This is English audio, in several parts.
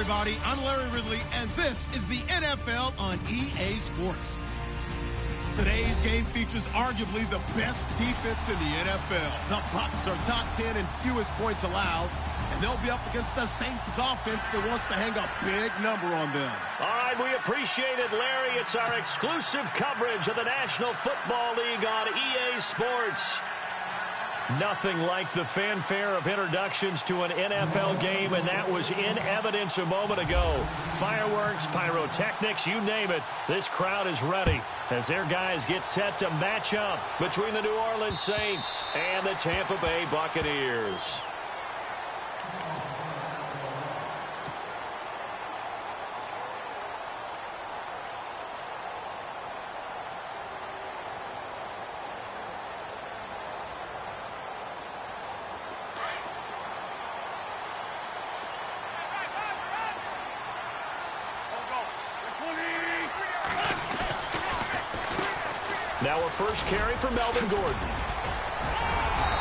everybody. I'm Larry Ridley, and this is the NFL on EA Sports. Today's game features arguably the best defense in the NFL. The Bucs are top 10 in fewest points allowed, and they'll be up against the Saints offense that wants to hang a big number on them. All right, we appreciate it, Larry. It's our exclusive coverage of the National Football League on EA Sports. Nothing like the fanfare of introductions to an NFL game, and that was in evidence a moment ago. Fireworks, pyrotechnics, you name it. This crowd is ready as their guys get set to match up between the New Orleans Saints and the Tampa Bay Buccaneers. Now a first carry for Melvin Gordon.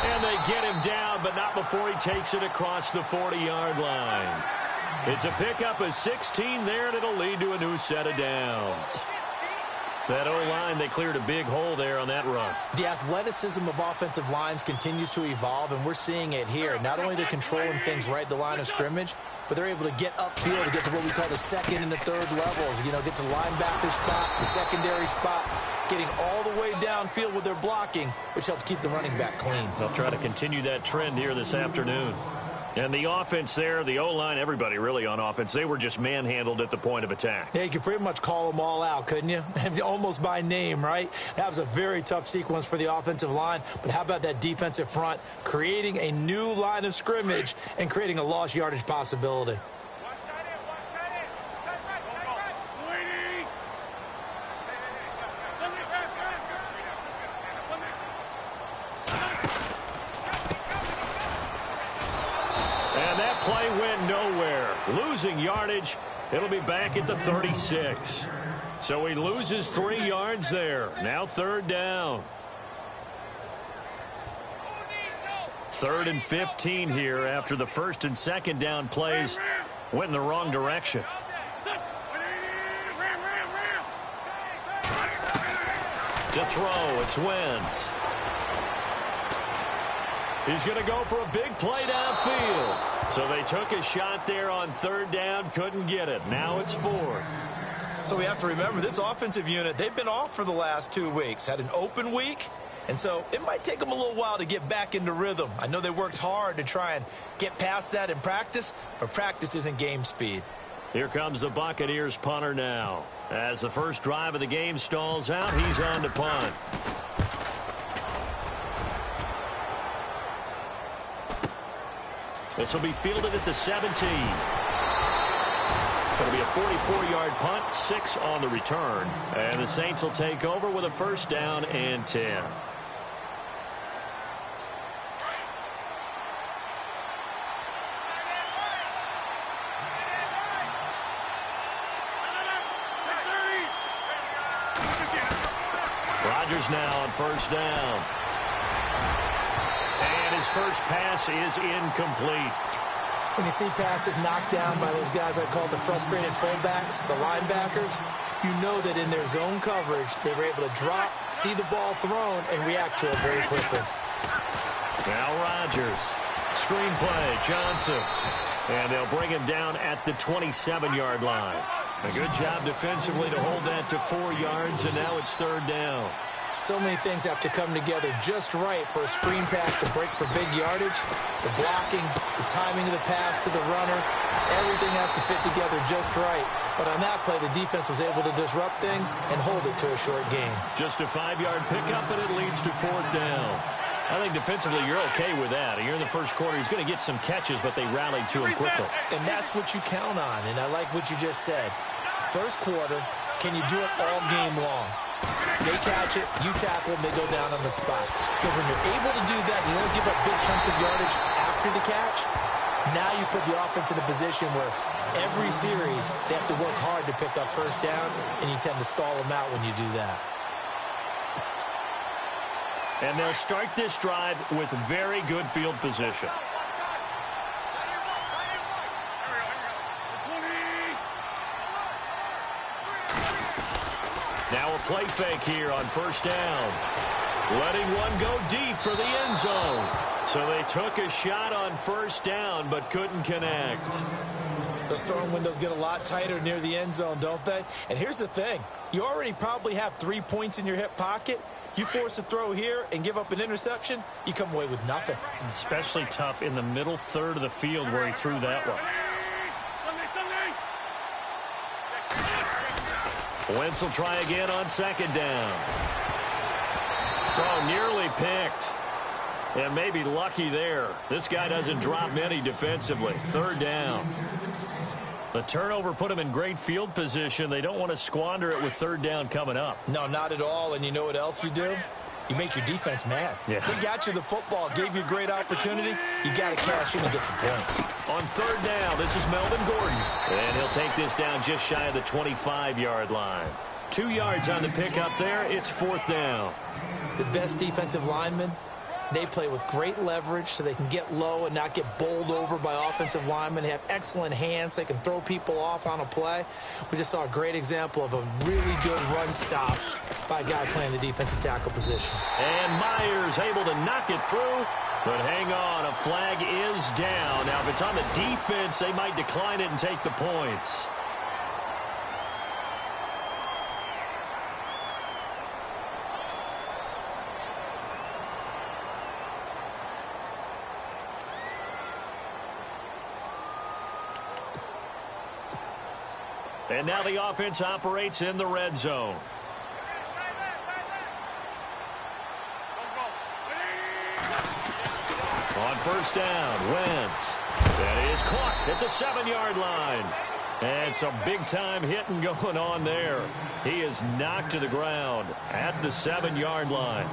And they get him down, but not before he takes it across the 40-yard line. It's a pickup of 16 there, and it'll lead to a new set of downs. That O-line, they cleared a big hole there on that run. The athleticism of offensive lines continues to evolve, and we're seeing it here. Not only they're controlling things right at the line of scrimmage, but they're able to get upfield to get to what we call the second and the third levels. You know, get to the linebacker spot, the secondary spot, getting all the way downfield with their blocking, which helps keep the running back clean. They'll try to continue that trend here this afternoon. And the offense there, the O-line, everybody really on offense, they were just manhandled at the point of attack. Yeah, you could pretty much call them all out, couldn't you? Almost by name, right? That was a very tough sequence for the offensive line. But how about that defensive front creating a new line of scrimmage and creating a lost yardage possibility? Play went nowhere. Losing yardage. It'll be back at the 36. So he loses 3 yards there. Now third down. 3rd and 15 here after the first and second down plays went in the wrong direction. To throw, it's Wentz. He's going to go for a big play downfield. So they took a shot there on third down, couldn't get it. Now it's 4th. So we have to remember this offensive unit, they've been off for the last 2 weeks, had an open week, and so it might take them a little while to get back into rhythm. I know they worked hard to try and get past that in practice, but practice isn't game speed. Here comes the Buccaneers punter now. As the first drive of the game stalls out, he's on to punt. This will be fielded at the 17. It'll be a 44-yard punt, 6 on the return. And the Saints will take over with a first down and 10. Rodgers now on first down. And his first pass is incomplete. When you see passes knocked down by those guys I call the frustrated fullbacks, the linebackers, you know that in their zone coverage, they were able to drop, see the ball thrown, and react to it very quickly. Now Rodgers. Screenplay, Johnson. And they'll bring him down at the 27-yard line. A good job defensively to hold that to 4 yards, and now it's third down. So many things have to come together just right for a screen pass to break for big yardage. The blocking, the timing of the pass to the runner, everything has to fit together just right. But on that play, the defense was able to disrupt things and hold it to a short gain. Just a 5-yard pickup, and it leads to 4th down. I think defensively you're okay with that. Here in the first quarter, he's going to get some catches, but they rallied to him quickly. And that's what you count on, and I like what you just said. First quarter, can you do it all game long? They catch it, you tackle them, they go down on the spot. Because when you're able to do that, you don't give up big chunks of yardage after the catch, now you put the offense in a position where every series they have to work hard to pick up first downs, and you tend to stall them out when you do that. And they'll start this drive with very good field position. Now a play fake here on first down. Letting one go deep for the end zone. So they took a shot on first down but couldn't connect. Those throwing windows get a lot tighter near the end zone, don't they? And here's the thing. You already probably have 3 points in your hip pocket. You force a throw here and give up an interception, you come away with nothing. Especially tough in the middle third of the field where he threw that one. Wentz will try again on second down. Oh, nearly picked. And maybe lucky there. This guy doesn't drop many defensively. Third down. The turnover put him in great field position. They don't want to squander it with third down coming up. No, not at all. And you know what else you do? You make your defense mad. Yeah. They got you the football, gave you a great opportunity. You got to cash in and get some points. On third down, this is Melvin Gordon. And he'll take this down just shy of the 25-yard line. 2 yards on the pickup there. It's fourth down. The best defensive linemen, they play with great leverage so they can get low and not get bowled over by offensive linemen. They have excellent hands. They can throw people off on a play. We just saw a great example of a really good run stop by a guy playing the defensive tackle position. And Myers able to knock it through. But hang on, a flag is down. Now, if it's on the defense, they might decline it and take the points. And now the offense operates in the red zone. On first down, Wentz. That is caught at the 7-yard line. And some big-time hitting going on there. He is knocked to the ground at the 7-yard line.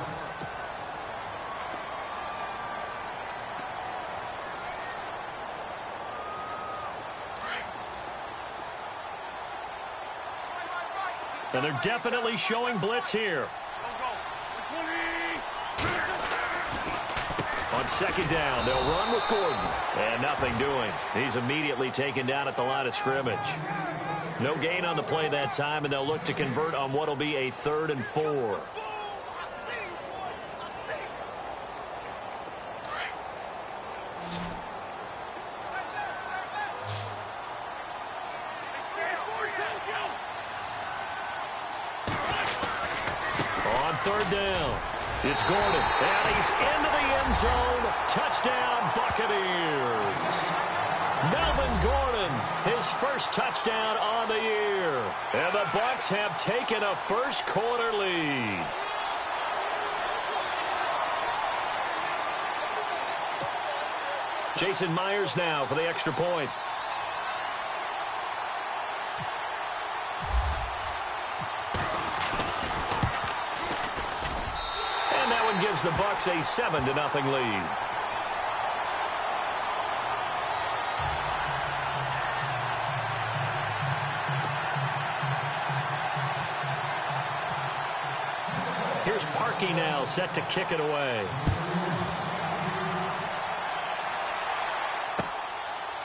And they're definitely showing blitz here. On second down, they'll run with Gordon. And nothing doing. He's immediately taken down at the line of scrimmage. No gain on the play that time, and they'll look to convert on what will be a 3rd and 4. Third down. It's Gordon. And he's into the end zone. Touchdown, Buccaneers. Melvin Gordon, his first touchdown on the year. And the Bucs have taken a first-quarter lead. Jason Myers now for the extra point. Gives the Bucs a 7-0 lead. Here's Parkey now set to kick it away.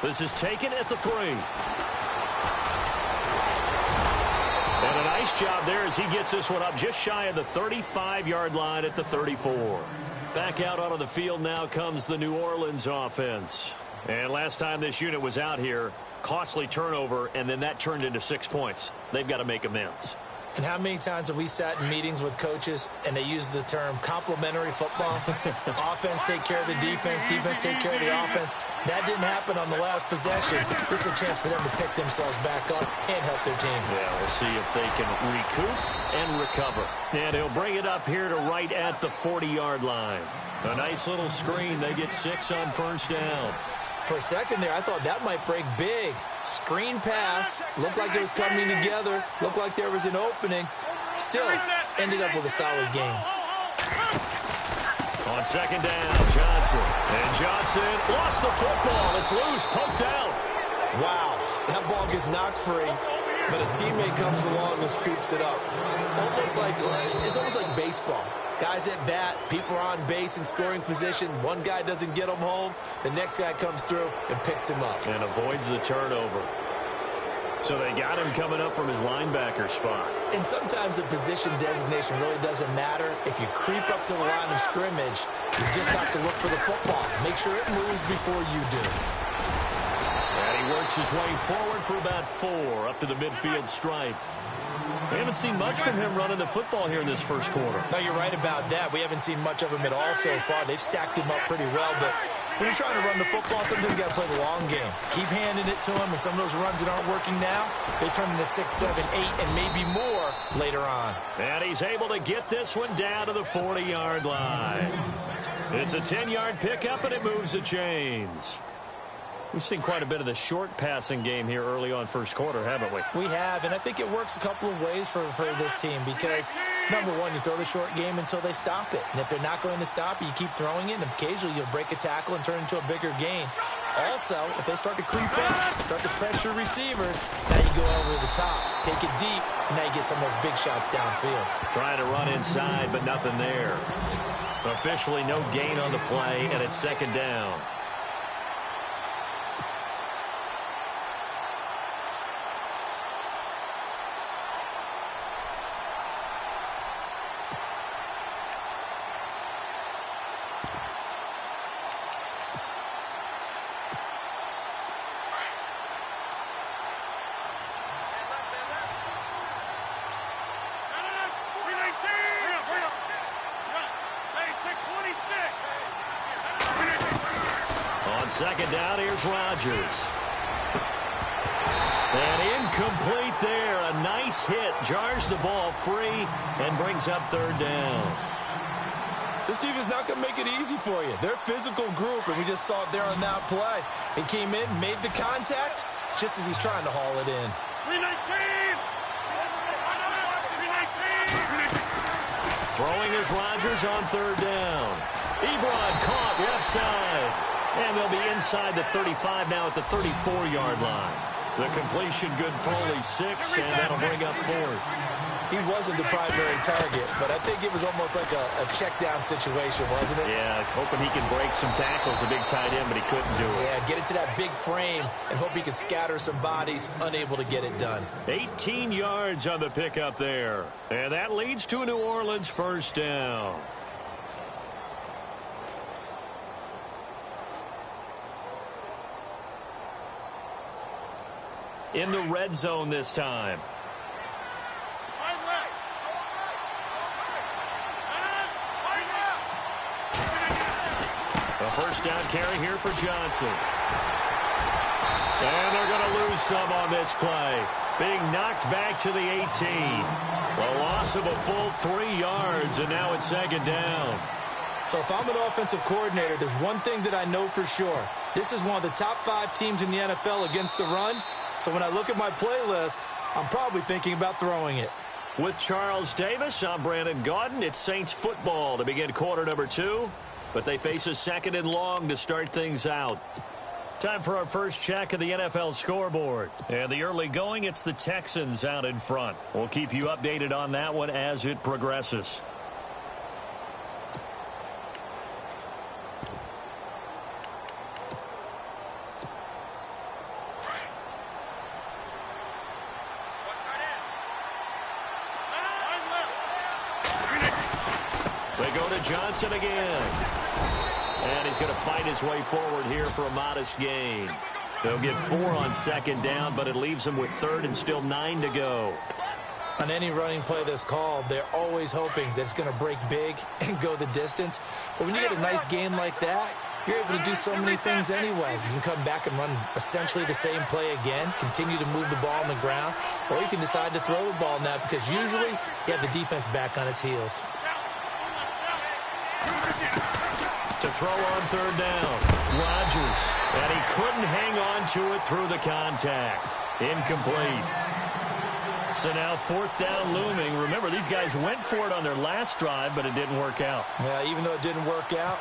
This is taken at the 3. And a nice job there as he gets this one up just shy of the 35-yard line at the 34. Back out onto the field now comes the New Orleans offense. And last time this unit was out here, costly turnover, and then that turned into 6 points. They've got to make amends. And how many times have we sat in meetings with coaches and they use the term complementary football? Offense take care of the defense, defense take care of the offense. That didn't happen on the last possession. This is a chance for them to pick themselves back up and help their team. Yeah, we'll see if they can recoup and recover. And he'll bring it up here to right at the 40-yard line. A nice little screen. They get 6 on first down. For a second there, I thought that might break big. Screen pass. Looked like it was coming together. Looked like there was an opening. Still ended up with a solid game. On second down, Johnson. And Johnson lost the football. It's loose, poked out. Wow, that ball gets knocked free, but a teammate comes along and scoops it up. It's almost like baseball. Guys at bat, people are on base in scoring position. One guy doesn't get him home. The next guy comes through and picks him up. And avoids the turnover. So they got him coming up from his linebacker spot. And sometimes the position designation really doesn't matter. If you creep up to the line of scrimmage, you just have to look for the football. Make sure it moves before you do. And he works his way forward for about 4 up to the midfield stripe. We haven't seen much from him running the football here in this first quarter. No, you're right about that. We haven't seen much of him at all so far. They've stacked him up pretty well, but when you're trying to run the football, sometimes you got to play the long game. Keep handing it to him, and some of those runs that aren't working now, they turn into 6, 7, 8, and maybe more later on. And he's able to get this one down to the 40-yard line. It's a 10-yard pickup, and it moves the chains. We've seen quite a bit of the short passing game here early on first quarter, haven't we? We have, and I think it works a couple of ways for this team because, number one, you throw the short game until they stop it. And if they're not going to stop it, you keep throwing it, and occasionally you'll break a tackle and turn it into a bigger gain. Also, if they start to creep up, start to pressure receivers, now you go over the top, take it deep, and now you get some of those big shots downfield. Trying to run inside, but nothing there. Officially no gain on the play, and it's second down. Second down, here's Rodgers. And incomplete there. A nice hit. Jars the ball free and brings up third down. This team is not going to make it easy for you. They're a physical group, and we just saw it there on that play. He came in, made the contact, just as he's trying to haul it in. 319! Throwing is Rodgers on third down. Ebron caught left side. And they'll be inside the 35 now at the 34-yard line. The completion good for only 6, and that'll bring up fourth. He wasn't the primary target, but I think it was almost like a check-down situation, wasn't it? Yeah, hoping he can break some tackles, a big tight end, but he couldn't do it. Yeah, get it to that big frame and hope he can scatter some bodies, unable to get it done. 18 yards on the pickup there. And that leads to a New Orleans first down. In the red zone this time. A first down carry here for Johnson. And they're going to lose some on this play. Being knocked back to the 18. A loss of a full 3 yards, and now it's second down. So if I'm an offensive coordinator, there's one thing that I know for sure. This is one of the top 5 teams in the NFL against the run. So when I look at my playlist, I'm probably thinking about throwing it. With Charles Davis, I'm Brandon Gaudin. It's Saints football to begin quarter number 2. But they face a second and long to start things out. Time for our first check of the NFL scoreboard. And the early going, it's the Texans out in front. We'll keep you updated on that one as it progresses. They go to Johnson again. And he's going to fight his way forward here for a modest gain. They'll get 4 on second down, but it leaves them with third and still 9 to go. On any running play that's called, they're always hoping that it's going to break big and go the distance. But when you get a nice gain like that, you're able to do so many things anyway. You can come back and run essentially the same play again, continue to move the ball on the ground, or you can decide to throw the ball now because usually you have the defense back on its heels. To throw on third down, Rodgers, and he couldn't hang on to it through the contact. Incomplete. So now fourth down looming. Remember, these guys went for it on their last drive, but it didn't work out. Yeah, even though it didn't work out,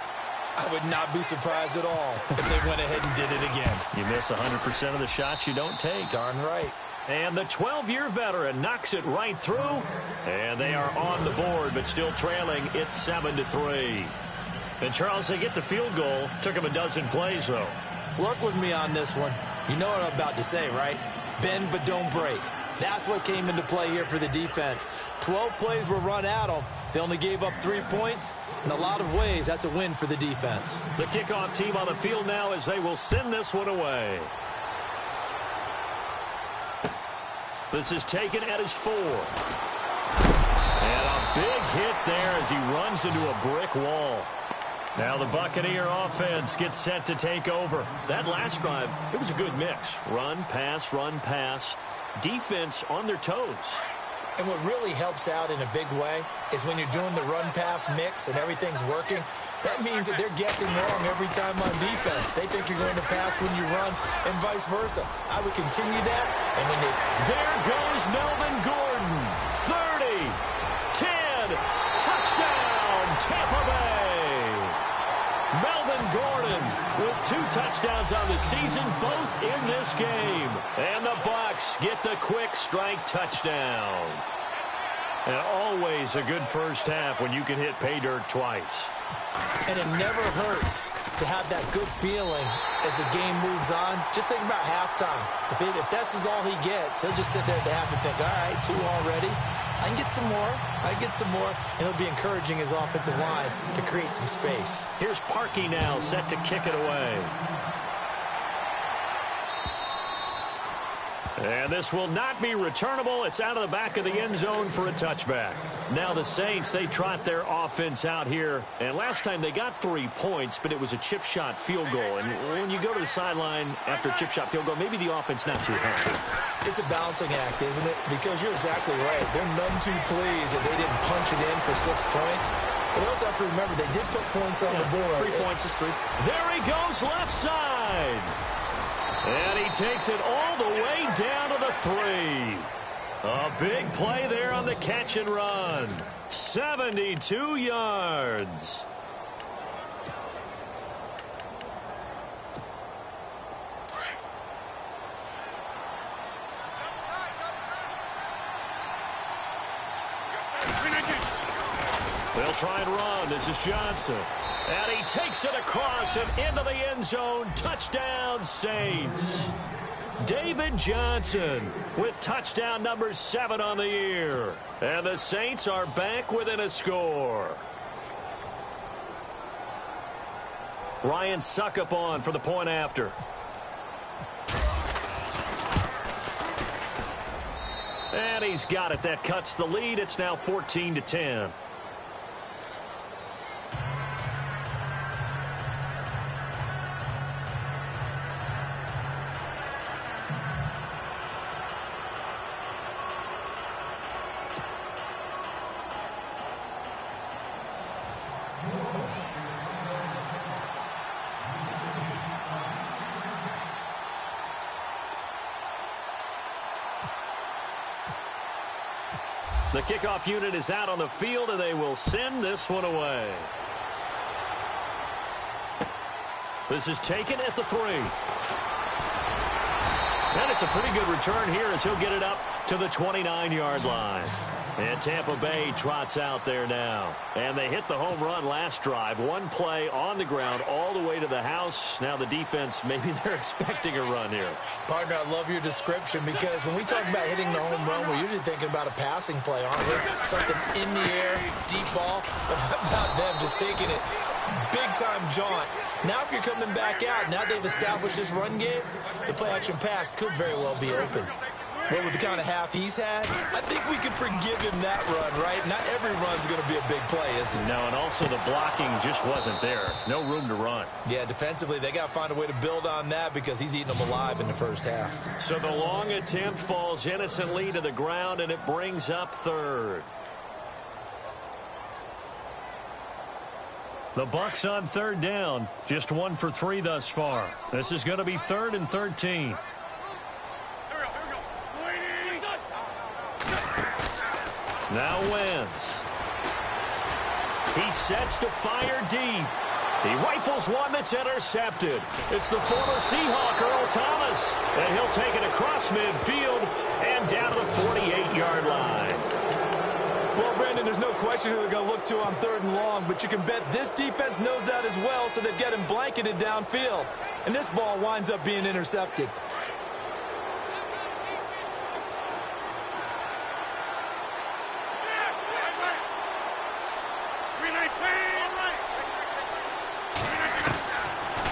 I would not be surprised at all if they went ahead and did it again. You miss 100% of the shots you don't take. Darn right. And the 12-year veteran knocks it right through. And they are on the board, but still trailing. It's 7-3. And, Charles, they get the field goal. Took him a dozen plays, though. Work with me on this one. You know what I'm about to say, right? bend but don't break. That's what came into play here for the defense. 12 plays were run at them. They only gave up 3 points. In a lot of ways, that's a win for the defense. The kickoff team on the field now as they will send this one away. This is taken at his 4. And a big hit there as he runs into a brick wall. Now the Buccaneer offense gets set to take over. That last drive, it was a good mix. Run, pass, defense on their toes. And what really helps out in a big way is when you're doing the run-pass mix and everything's working, that means that they're guessing wrong every time on defense. They think you're going to pass when you run and vice versa. I would continue that. And when they... There goes Melvin Gordon. 30, 10, touchdown, Tampa Bay. Melvin Gordon with 2 touchdowns on the season, both in this game. And the Bucs get the quick strike touchdown. And always a good first half when you can hit pay dirt twice. And it never hurts to have that good feeling as the game moves on. Just think about halftime. If that's all he gets, he'll just sit there at the half and think, all right, 2 already. I can get some more. And he'll be encouraging his offensive line to create some space. Here's Parkey now set to kick it away. And this will not be returnable. It's out of the back of the end zone for a touchback. Now the Saints, they trot their offense out here. And last time they got 3 points, but it was a chip shot field goal. And when you go to the sideline after a chip shot field goal, maybe the offense not too happy. It's a balancing act, isn't it? Because you're exactly right. They're none too pleased that they didn't punch it in for 6 points. But also have to remember, they did put points on the board. 3 points is 3. There he goes left side. And he takes it all the way down to the 3. A big play there on the catch and run. 72 yards. They'll try and run. This is Johnson. And he takes it across and into the end zone. Touchdown, Saints. David Johnson with touchdown number 7 on the year. And the Saints are back within a score. Ryan Suckup on for the point after. And he's got it. That cuts the lead. It's now 14-10. The kickoff unit is out on the field, and they will send this one away. This is taken at the 3. And it's a pretty good return here as he'll get it up to the 29-yard line. And Tampa Bay trots out there now. And they hit the home run last drive. 1 play on the ground all the way to the house. Now the defense, maybe they're expecting a run here. Partner, I love your description because when we talk about hitting the home run, we're usually thinking about a passing play, aren't we? Something in the air, deep ball. But how about them just taking it big-time jaunt? Now if you're coming back out, now they've established this run game, the play-action pass could very well be open. But with the kind of half he's had, I think we could forgive him that run, right? Not every run's going to be a big play, is it? No, and also the blocking just wasn't there. No room to run. Yeah, defensively, they got to find a way to build on that because he's eating them alive in the first half. So the long attempt falls innocently to the ground, and it brings up 3rd. The Bucs on 3rd down. Just 1 for 3 thus far. This is going to be 3rd and 13. Now Wentz. He sets to fire deep. He rifles one that's intercepted. It's the former Seahawk, Earl Thomas. And he'll take it across midfield and down to the 48-yard line. Well, Brandon, there's no question who they're going to look to on 3rd and long, but you can bet this defense knows that as well, so they've got him blanketed downfield. And this ball winds up being intercepted.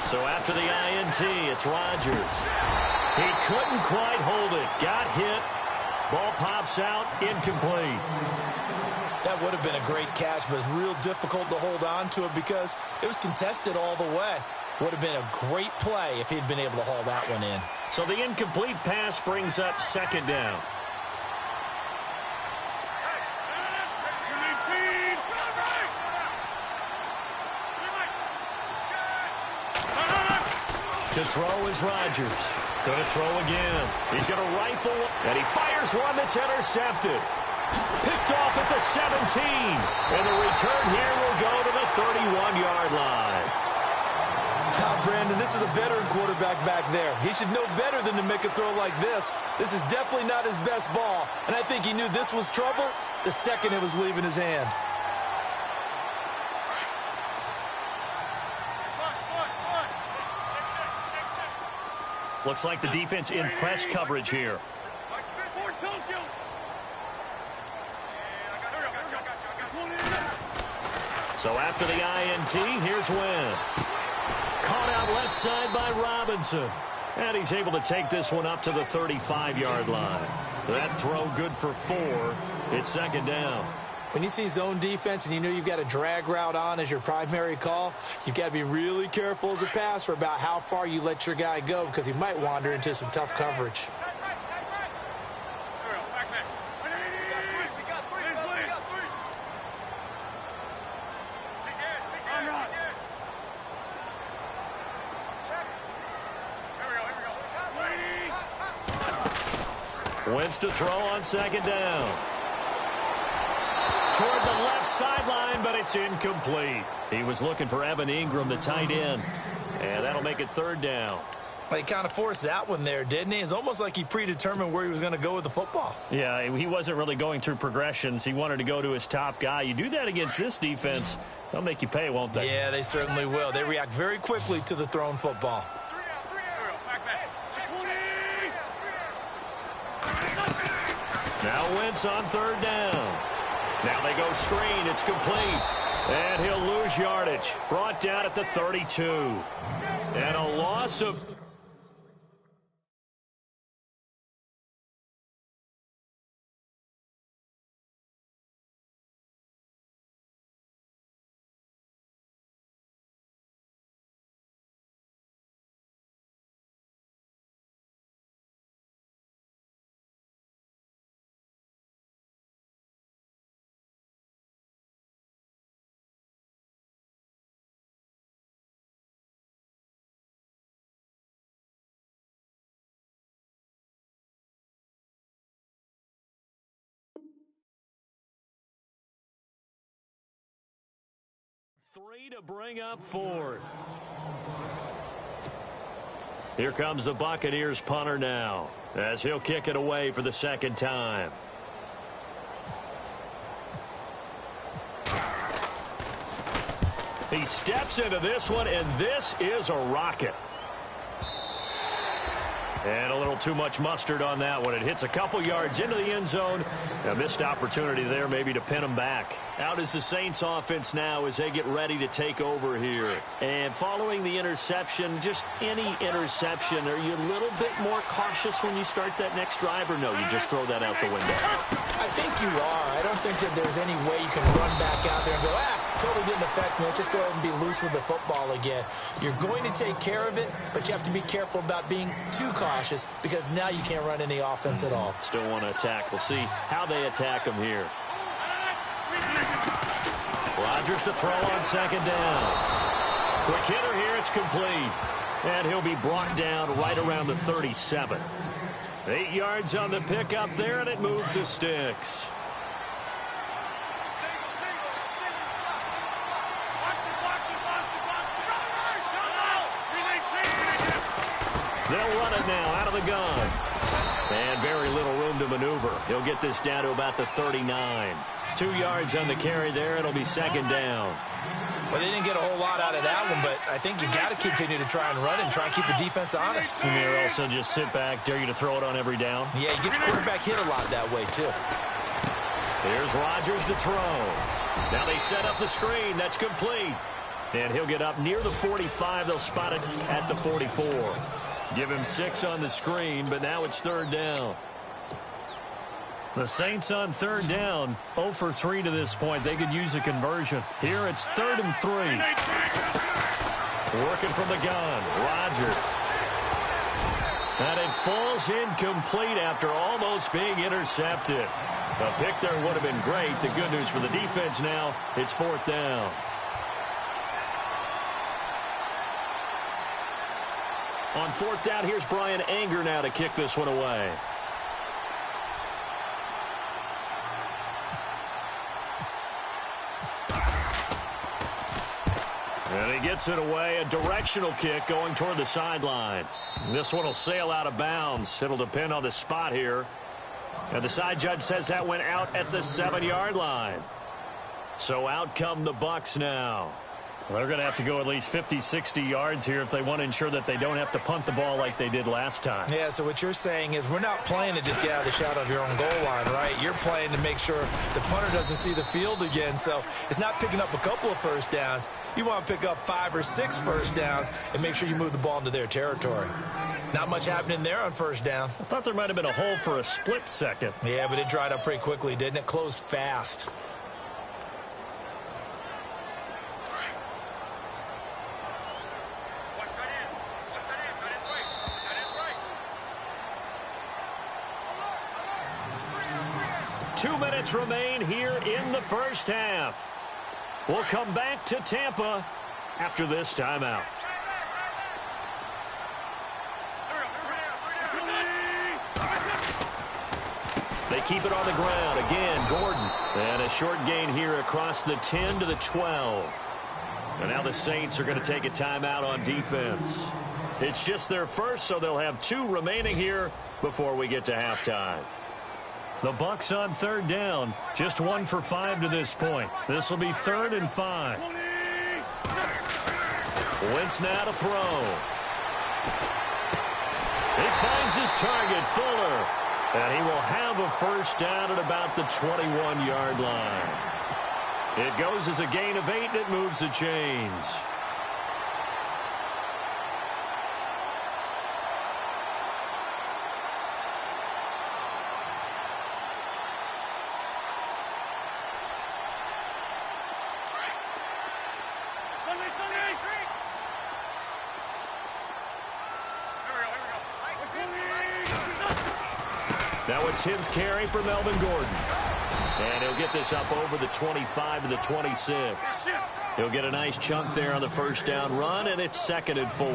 So after the INT, it's Rodgers. He couldn't quite hold it. Got hit. Ball pops out. Incomplete. That would have been a great catch, but it's real difficult to hold on to it because it was contested all the way. Would have been a great play if he'd been able to haul that one in. So the incomplete pass brings up second down. To throw is Rodgers. Going to throw again. He's going to rifle, and he fires one that's intercepted. Picked off at the 17. And the return here will go to the 31-yard line. Brandon, this is a veteran quarterback back there. He should know better than to make a throw like this. This is definitely not his best ball, and I think he knew this was trouble the second it was leaving his hand. Looks like the defense in press coverage here. So after the INT, here's Wentz. Caught out left side by Robinson. And he's able to take this one up to the 35-yard line. That throw good for 4. It's second down. When you see zone defense and you know you've got a drag route on as your primary call, you've got to be really careful as a passer about how far you let your guy go because he might wander into some tough coverage. Wentz to throw on second down. Toward the left sideline, but it's incomplete. He was looking for Evan Ingram, the tight end. And that'll make it third down. Well, he kind of forced that one there, didn't he? It's almost like he predetermined where he was going to go with the football. Yeah, he wasn't really going through progressions. He wanted to go to his top guy. You do that against this defense, they'll make you pay, won't they? Yeah, they certainly will. They react very quickly to the thrown football. Now Wentz on third down. Now they go screen. It's complete. And he'll lose yardage. Brought down at the 32. And a loss of... Three to bring up fourth. Here comes the Buccaneers punter now, as he'll kick it away for the second time. He steps into this one, and this is a rocket. And a little too much mustard on that one. It hits a couple yards into the end zone. A missed opportunity there maybe to pin him back. Out is the Saints offense now as they get ready to take over here. And following the interception, just any interception, are you a little bit more cautious when you start that next drive, or no, you just throw that out the window? I think you are. I don't think that there's any way you can run back out there and go, totally didn't affect me. Let's just go ahead and be loose with the football again. You're going to take care of it, but you have to be careful about being too cautious because now you can't run any offense at all. Still want to attack. We'll see how they attack him here. Rodgers to throw on second down. Quick hitter here. It's complete. And he'll be brought down right around the 37. 8 yards on the pickup there, and it moves the sticks. They'll run it now out of the gun. And very little room to maneuver. He'll get this down to about the 39. 2 yards on the carry there. It'll be second down. Well, they didn't get a whole lot out of that one, but I think you got to continue to try and run and try and keep the defense honest. And they're also just sit back, dare you to throw it on every down. Yeah, you get your quarterback hit a lot that way, too. Here's Rodgers to throw. Now they set up the screen. That's complete. And he'll get up near the 45. They'll spot it at the 44. Give him 6 on the screen, but now it's 3rd down. The Saints on 3rd down, 0 for 3 to this point. They could use a conversion. Here it's 3rd and 3. Working from the gun, Rodgers. And it falls incomplete after almost being intercepted. A pick there would have been great. The good news for the defense now, it's 4th down. On 4th down, here's Brian Anger now to kick this one away. And he gets it away, a directional kick going toward the sideline. This one will sail out of bounds. It'll depend on the spot here. And the side judge says that went out at the 7-yard line. So out come the Bucs now. Well, they're going to have to go at least 50, 60 yards here if they want to ensure that they don't have to punt the ball like they did last time. Yeah, so what you're saying is we're not playing to just get out of the shadow of your own goal line, right? You're playing to make sure the punter doesn't see the field again. So it's not picking up a couple of first downs. You want to pick up 5 or 6 first downs and make sure you move the ball into their territory. Not much happening there on first down. I thought there might have been a hole for a split second. Yeah, but it dried up pretty quickly, didn't it? Closed fast. Two minutes remain here in the first half. We'll come back to Tampa after this timeout. They keep it on the ground. Again, Gordon. And a short gain here across the 10 to the 12. And now the Saints are going to take a timeout on defense. It's just their first, so they'll have 2 remaining here before we get to halftime. The Bucs on 3rd down. Just 1 for 5 to this point. This will be 3rd and 5. Wentz now to throw. He finds his target, Fuller. And he will have a first down at about the 21-yard line. It goes as a gain of 8, and it moves the chains. Now a 10th carry for Melvin Gordon. And he'll get this up over the 25 to the 26. He'll get a nice chunk there on the first down run, and it's 2nd and 4.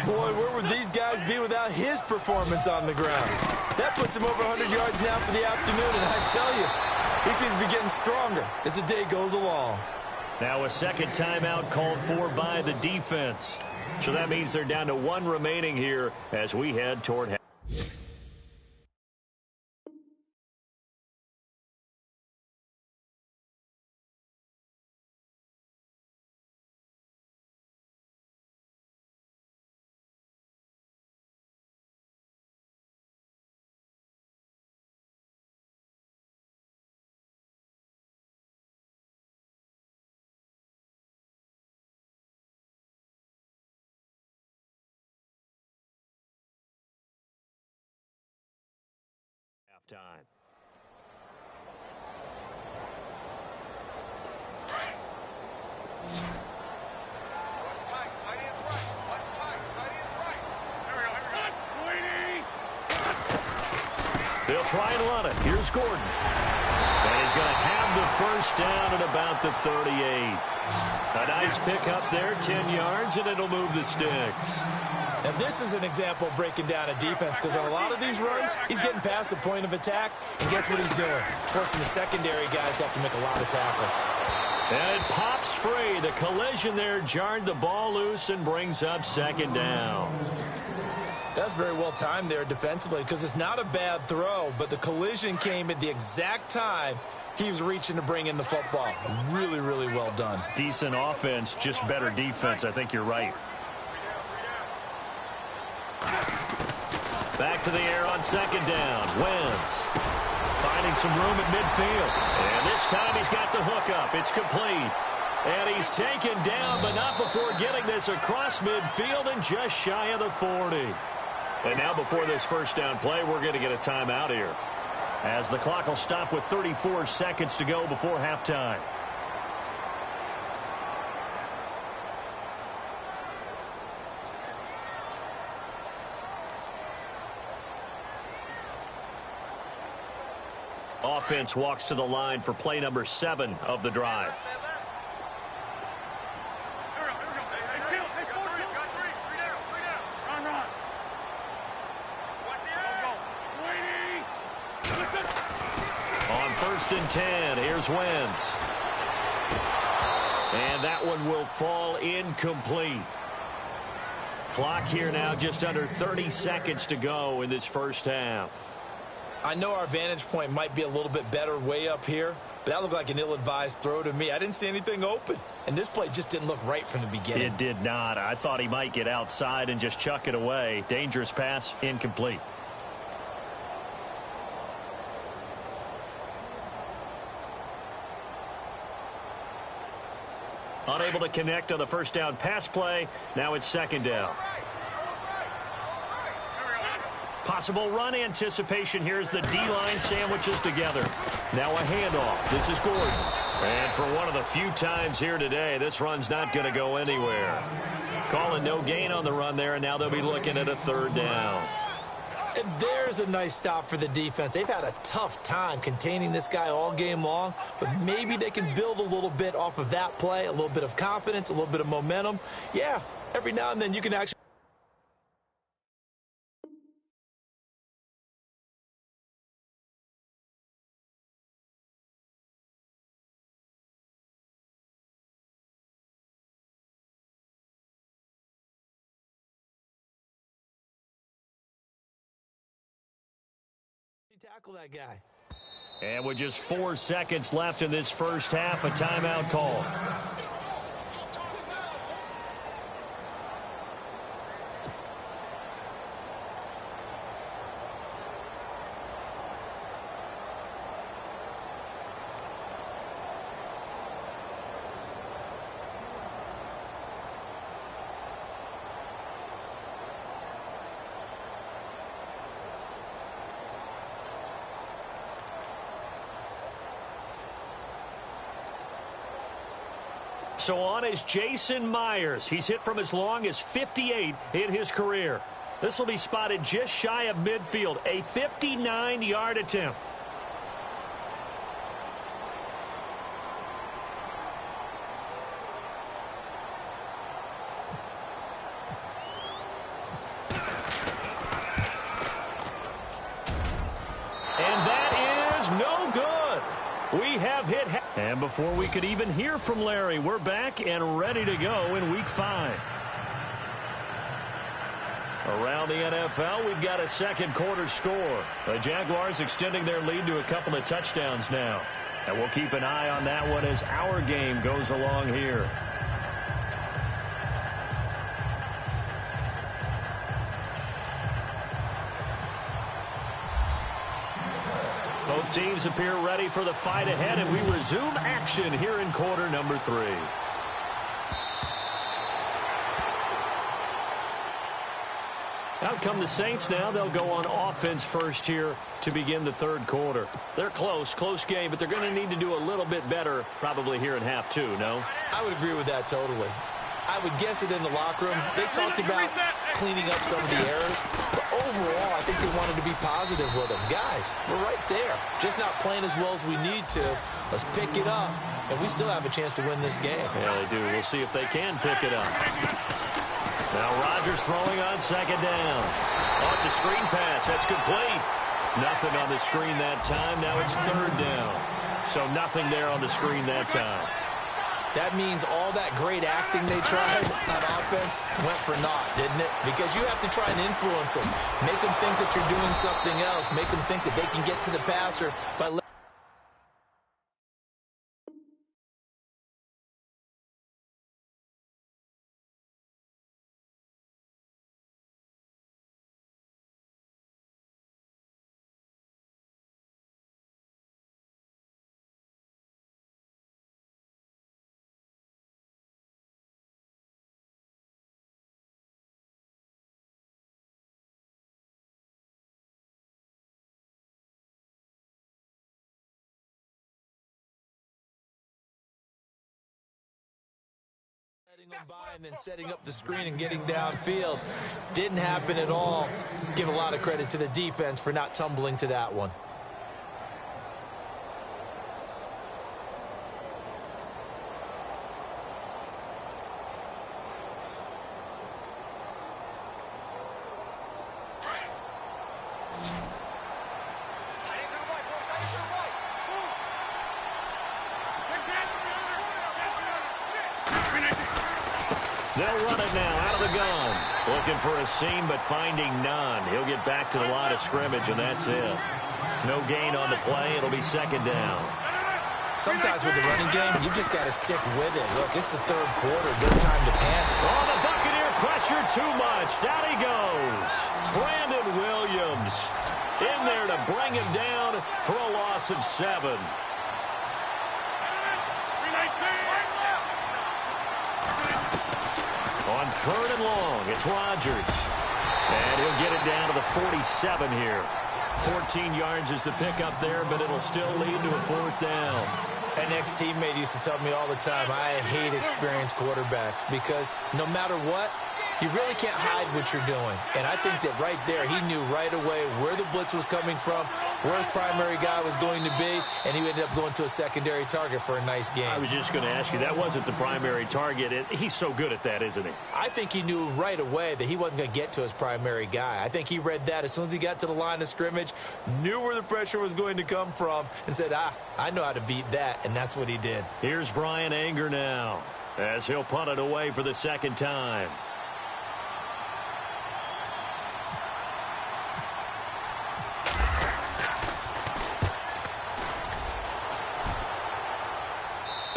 Boy, where would these guys be without his performance on the ground? That puts him over 100 yards now for the afternoon, and I tell you, he seems to be getting stronger as the day goes along. Now a second timeout called for by the defense. So that means they're down to 1 remaining here as we head toward half. Time. They'll try and run it. Here's Gordon. And he's going to have the first down at about the 38. A nice pick up there, 10 yards, and it'll move the sticks. Now, this is an example of breaking down a defense because on a lot of these runs, he's getting past the point of attack, and guess what he's doing? Forcing the secondary guys to have to make a lot of tackles. And it pops free. The collision there jarred the ball loose and brings up 2nd down. That's very well timed there defensively because it's not a bad throw, but the collision came at the exact time he was reaching to bring in the football. Really, really well done. Decent offense, just better defense. I think you're right. Back to the air on 2nd down. Wentz finding some room at midfield. And this time he's got the hook up. It's complete. And he's taken down, but not before getting this across midfield and just shy of the 40. And now before this first down play, we're going to get a timeout here, as the clock will stop with 34 seconds to go before halftime. Offense walks to the line for play number 7 of the drive. On 1st and 10, here's Wentz. And that one will fall incomplete. Clock here now just under 30 seconds to go in this first half. I know our vantage point might be a little bit better way up here, but that looked like an ill-advised throw to me. I didn't see anything open, and this play just didn't look right from the beginning. It did not. I thought he might get outside and just chuck it away. Dangerous pass, incomplete. Unable to connect on the first down pass play. Now it's 2nd down. Possible run anticipation here as the D-line sandwiches together. Now a handoff. This is Gordon. And for one of the few times here today, this run's not going to go anywhere. Calling no gain on the run there, and now they'll be looking at a 3rd down. And there's a nice stop for the defense. They've had a tough time containing this guy all game long, but maybe they can build a little bit off of that play, a little bit of confidence, a little bit of momentum. Yeah, every now and then you can actually tackle that guy. And with just 4 seconds left in this first half, a timeout call. So on is Jason Myers. He's hit from as long as 58 in his career. This will be spotted just shy of midfield, a 59-yard attempt. And that is no good. We have hit. And before we could even hear from Larry, we're back and ready to go in Week 5. Around the NFL, we've got a second quarter score. The Jaguars extending their lead to a couple of touchdowns now. And we'll keep an eye on that one as our game goes along here. Both teams appear ready for the fight ahead, and we resume action here in quarter number 3. Out come the Saints now. They'll go on offense first here to begin the 3rd quarter. They're close game, but they're going to need to do a little bit better probably here in half 2, no? I would agree with that totally. I would guess it in the locker room. They talked about cleaning up some of the errors, but overall, I think they wanted to be positive with them. Guys, we're right there. Just not playing as well as we need to. Let's pick it up, and we still have a chance to win this game. Yeah, they do. We'll see if they can pick it up. Now Rodgers throwing on 2nd down. Oh, it's a screen pass. That's complete. Nothing on the screen that time. Now it's 3rd down. So nothing there on the screen that time. That means all that great acting they tried on offense went for naught, didn't it? Because you have to try and influence them. Make them think that you're doing something else. Make them think that they can get to the passer by them by and then setting up the screen and getting downfield. Didn't happen at all. Give a lot of credit to the defense for not tumbling to that one. They'll run it now out of the gun. Looking for a seam, but finding none. He'll get back to the line of scrimmage, and that's it. No gain on the play. It'll be second down. Sometimes with the running game, you just got to stick with it. Look, it's the third quarter. No time to panic. Oh, the Buccaneer pressure too much. Down he goes. Brandon Williams in there to bring him down for a loss of 7. On third and long, it's Rodgers. And he'll get it down to the 47 here. 14 yards is the pickup there, but it'll still lead to a fourth down. An ex-teammate used to tell me all the time, I hate experienced quarterbacks because no matter what, you really can't hide what you're doing. And I think that right there, he knew right away where the blitz was coming from, where his primary guy was going to be, and he ended up going to a secondary target for a nice game. I was just going to ask you, that wasn't the primary target. He's so good at that, isn't he? I think he knew right away that he wasn't going to get to his primary guy. I think he read that as soon as he got to the line of scrimmage, knew where the pressure was going to come from, and said, I know how to beat that, and that's what he did. Here's Brian Anger now, as he'll punt it away for the second time.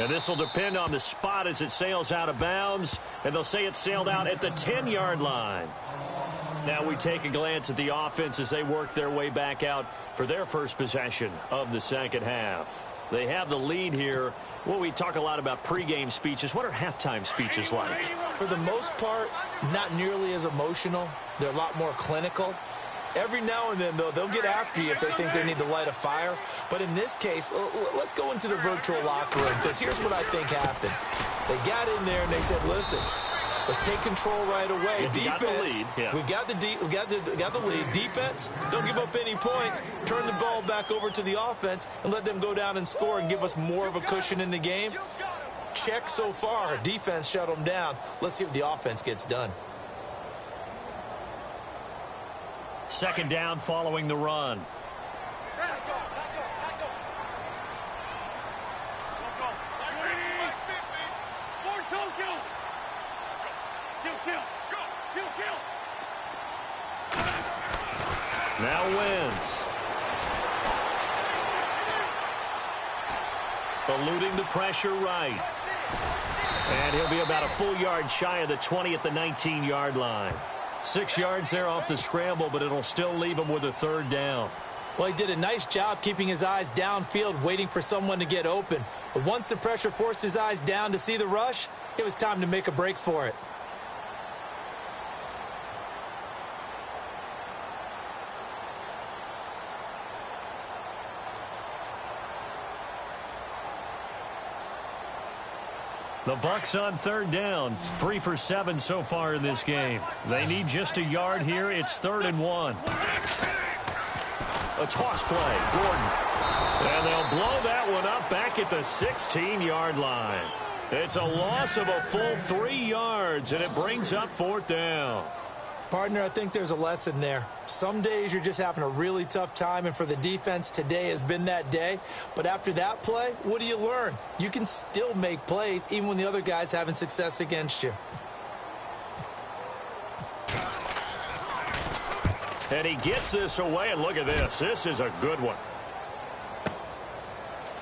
And this will depend on the spot as it sails out of bounds. And they'll say it sailed out at the 10-yard line. Now we take a glance at the offense as they work their way back out for their first possession of the second half. They have the lead here. Well, we talk a lot about pregame speeches. What are halftime speeches like? For the most part, not nearly as emotional. They're a lot more clinical. Every now and then, though, they'll get after you if they think they need to light a fire. But in this case, let's go into the virtual locker room, because here's what I think happened. They got in there and they said, listen, let's take control right away. Defense, we got the lead. Defense, don't give up any points. Turn the ball back over to the offense and let them go down and score and give us more of a cushion in the game. Check so far. Defense shut them down. Let's see what the offense gets done. Second down following the run. Now Wentz. Eluding the pressure right. And he'll be about a full yard shy of the 20 at the 19-yard line. 6 yards there off the scramble, but it'll still leave him with a third down. Well, he did a nice job keeping his eyes downfield, waiting for someone to get open. But once the pressure forced his eyes down to see the rush, it was time to make a break for it. The Bucs on third down, 3 for 7 so far in this game. They need just a yard here. It's 3rd and 1. A toss play, Gordon. And they'll blow that one up back at the 16-yard line. It's a loss of a full 3 yards, and it brings up 4th down. Partner, I think there's a lesson there. Some days you're just having a really tough time, and for the defense, today has been that day. But after that play, what do you learn? You can still make plays even when the other guy's having success against you. And he gets this away, and look at this. This is a good one.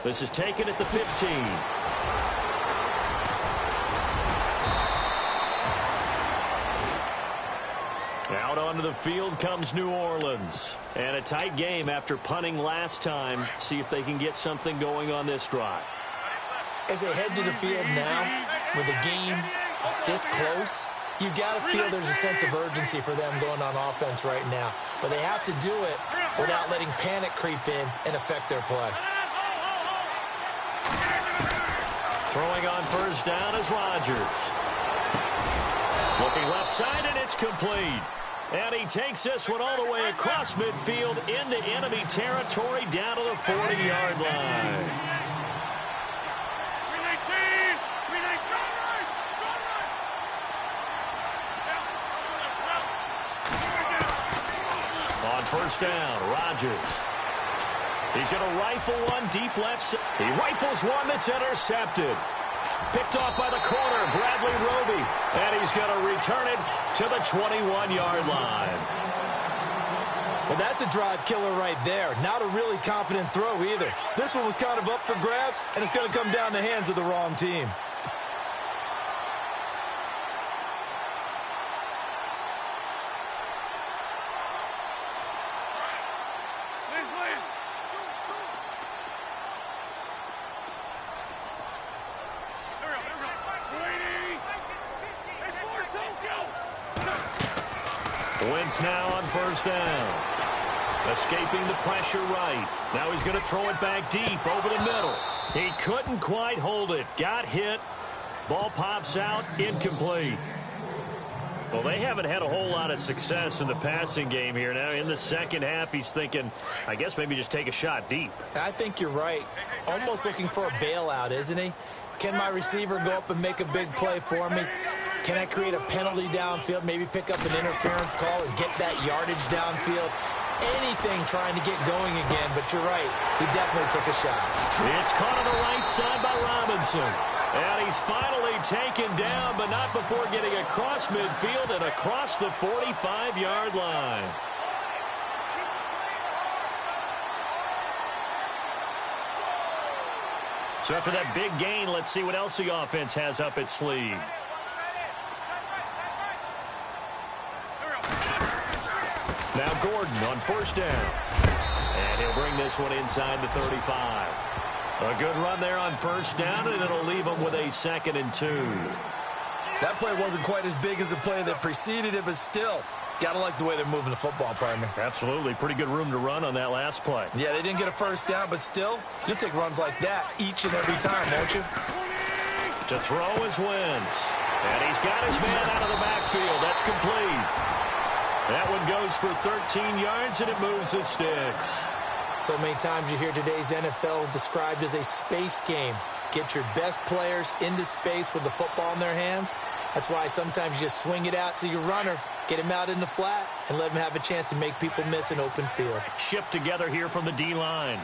This is taken at the 15. Out onto the field comes New Orleans. And a tight game after punting last time. See if they can get something going on this drive. As they head to the field now, with the game this close, you got to feel there's a sense of urgency for them going on offense right now. But they have to do it without letting panic creep in and affect their play. Throwing on first down is Rodgers. Looking left side, and it's complete. And he takes this one all the way across midfield into enemy territory down to the 40-yard line. On first down, Rodgers. He's going to rifle one deep left side. He rifles one that's intercepted. Picked off by the corner, Bradley Roby. And he's going to return it to the 21-yard line. Well, that's a drive killer right there. Not a really confident throw either. This one was kind of up for grabs, and it's going to come down the hands of the wrong team. Wentz now on first down. Escaping the pressure right. Now he's going to throw it back deep over the middle. He couldn't quite hold it. Got hit. Ball pops out. Incomplete. Well, they haven't had a whole lot of success in the passing game here. Now in the second half, he's thinking, I guess maybe just take a shot deep. I think you're right. Almost looking for a bailout, isn't he? Can my receiver go up and make a big play for me? Can I create a penalty downfield, maybe pick up an interference call and get that yardage downfield? Anything trying to get going again, but you're right. He definitely took a shot. It's caught on the right side by Robinson. And he's finally taken down, but not before getting across midfield and across the 45-yard line. So after that big gain, let's see what else the offense has up its sleeve. Now Gordon on first down. And he'll bring this one inside the 35. A good run there on first down, and it'll leave him with a 2nd and 2. That play wasn't quite as big as the play that preceded it, but still, gotta like the way they're moving the football, partner. Absolutely. Pretty good room to run on that last play. Yeah, they didn't get a first down, but still, you'll take runs like that each and every time, won't you? To throw is Wentz. And he's got his man out of the backfield. That's complete. That one goes for 13 yards, and it moves the sticks. So many times you hear today's NFL described as a space game. Get your best players into space with the football in their hands. That's why sometimes you just swing it out to your runner, get him out in the flat, and let him have a chance to make people miss an open field. Shift together here from the D-line.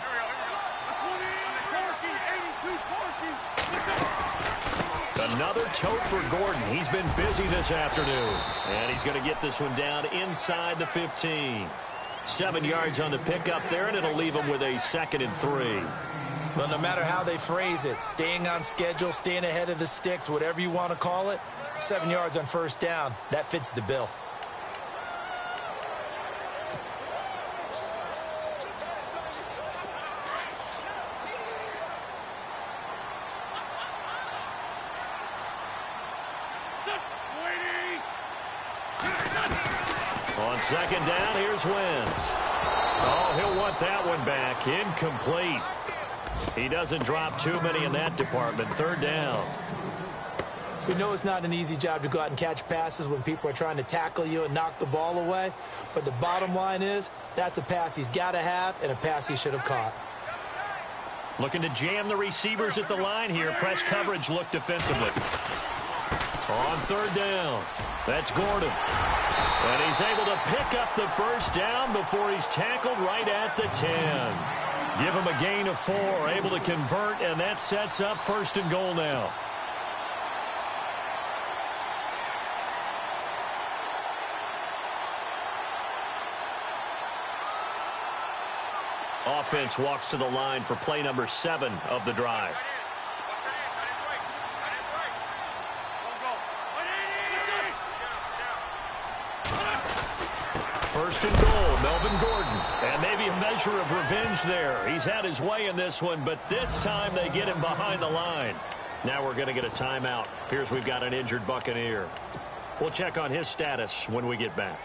Another tote for Gordon. He's been busy this afternoon. And he's going to get this one down inside the 15. 7 yards on the pickup there, and it'll leave him with a 2nd and 3. Well, no matter how they phrase it, staying on schedule, staying ahead of the sticks, whatever you want to call it, 7 yards on first down, that fits the bill. On second down, here's Wentz. Oh, he'll want that one back. Incomplete. He doesn't drop too many in that department. 3rd down. We know it's not an easy job to go out and catch passes when people are trying to tackle you and knock the ball away. But the bottom line is, that's a pass he's got to have and a pass he should have caught. Looking to jam the receivers at the line here. Press coverage look defensively. On 3rd down, that's Gordon. And he's able to pick up the first down before he's tackled right at the 10. Give him a gain of 4, able to convert, and that sets up 1st and goal now. Offense walks to the line for play number 7 of the drive. First and goal, Melvin Gordon. And maybe a measure of revenge there. He's had his way in this one, but this time they get him behind the line. Now we're going to get a timeout. Here's we've got an injured Buccaneer. We'll check on his status when we get back.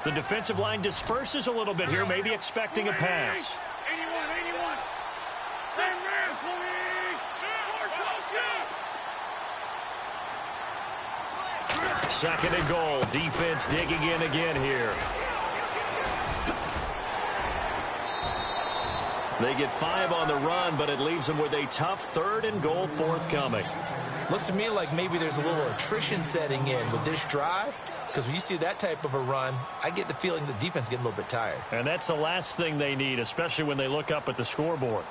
The defensive line disperses a little bit here, maybe expecting a pass. Second and goal. Defense digging in again here. They get 5 on the run, but it leaves them with a tough third and goal forthcoming. Looks to me like maybe there's a little attrition setting in with this drive, because when you see that type of a run, I get the feeling the defense getting a little bit tired. And that's the last thing they need, especially when they look up at the scoreboard.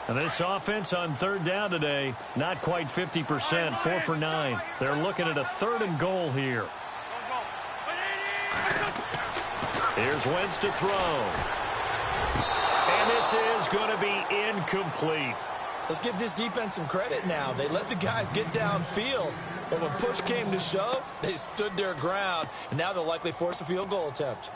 And this offense on third down today, not quite 50%, 4 for 9. They're looking at a third and goal here. Here's Wentz to throw. And this is going to be incomplete. Let's give this defense some credit now. They let the guys get downfield, but when push came to shove, they stood their ground, and now they'll likely force a field goal attempt.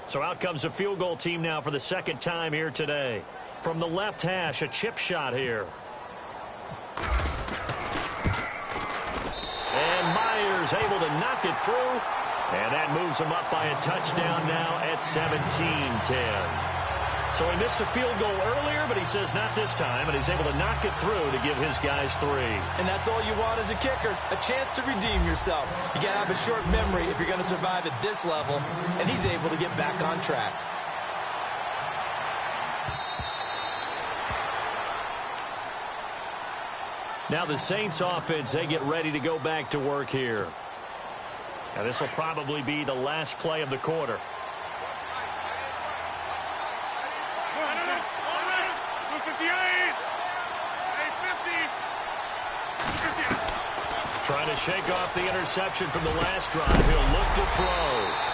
So out comes a field goal team now for the second time here today. From the left hash, a chip shot here. And Myers able to knock it through. And that moves him up by a touchdown now at 17-10. So he missed a field goal earlier, but he says not this time, and he's able to knock it through to give his guys 3. And that's all you want as a kicker, a chance to redeem yourself. You got to have a short memory if you're going to survive at this level, and he's able to get back on track. Now the Saints offense, they get ready to go back to work here. Now this will probably be the last play of the quarter. Trying to shake off the interception from the last drive. He'll look to throw.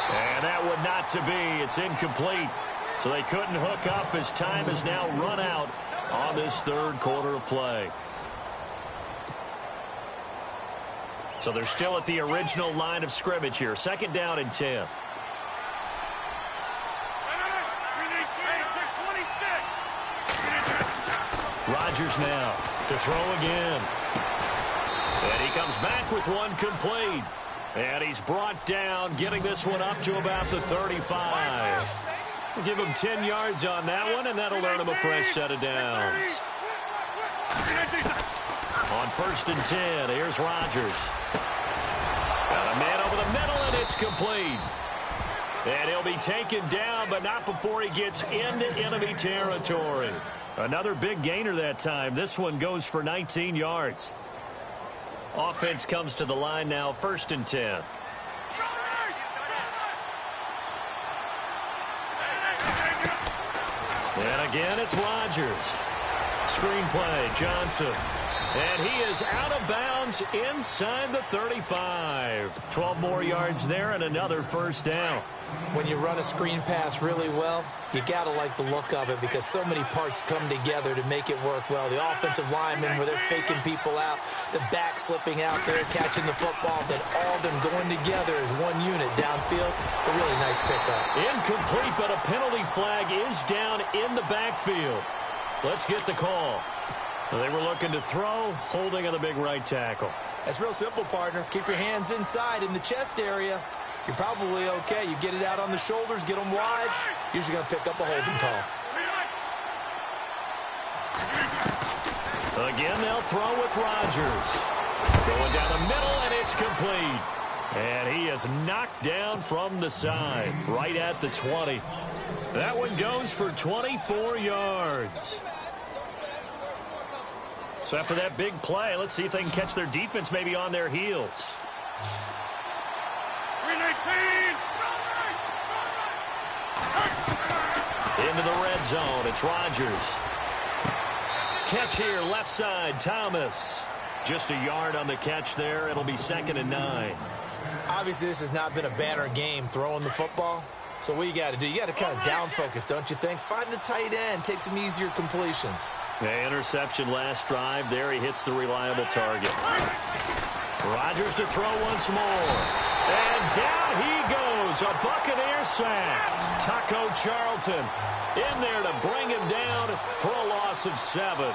And that would not to be. It's incomplete. So they couldn't hook up as time has now run out on this third quarter of play. So they're still at the original line of scrimmage here. Second down and 10. Rodgers now to throw again. And he comes back with one complete. And he's brought down, getting this one up to about the 35. We'll give him 10 yards on that one, and that'll earn him a fresh set of downs. On first and 10, here's Rodgers. Got a man over the middle, and it's complete. And he'll be taken down, but not before he gets into enemy territory. Another big gainer that time. This one goes for 19 yards. Offense comes to the line now, first and 10. And again, it's Rodgers. Screen play, Johnson. And he is out of bounds inside the 35. 12 more yards there and another first down. When you run a screen pass really well, you got to like the look of it because so many parts come together to make it work well. The offensive linemen, where they're faking people out, the back slipping out there, catching the football, then all of them going together as one unit downfield. A really nice pickup. Incomplete, but a penalty flag is down in the backfield. Let's get the call. They were looking to throw, holding on the big right tackle. That's real simple, partner. Keep your hands inside in the chest area. You're probably okay. You get it out on the shoulders, get them wide. Usually going to pick up a holding call. Again, they'll throw with Rodgers. Going down the middle, and it's complete. And he is knocked down from the side, right at the 20. That one goes for 24 yards. So after that big play, let's see if they can catch their defense maybe on their heels. Into the red zone, it's Rodgers. Catch here, left side, Thomas. Just a yard on the catch there. It'll be 2nd and 9. Obviously, this has not been a banner game throwing the football. So what you got to do, you got to kind of down focus, don't you think? Find the tight end, take some easier completions. The interception last drive there. He hits the reliable target. Rodgers to throw once more. And down he goes. goes. A Buccaneer sack. Taco Charlton in there to bring him down for a loss of 7.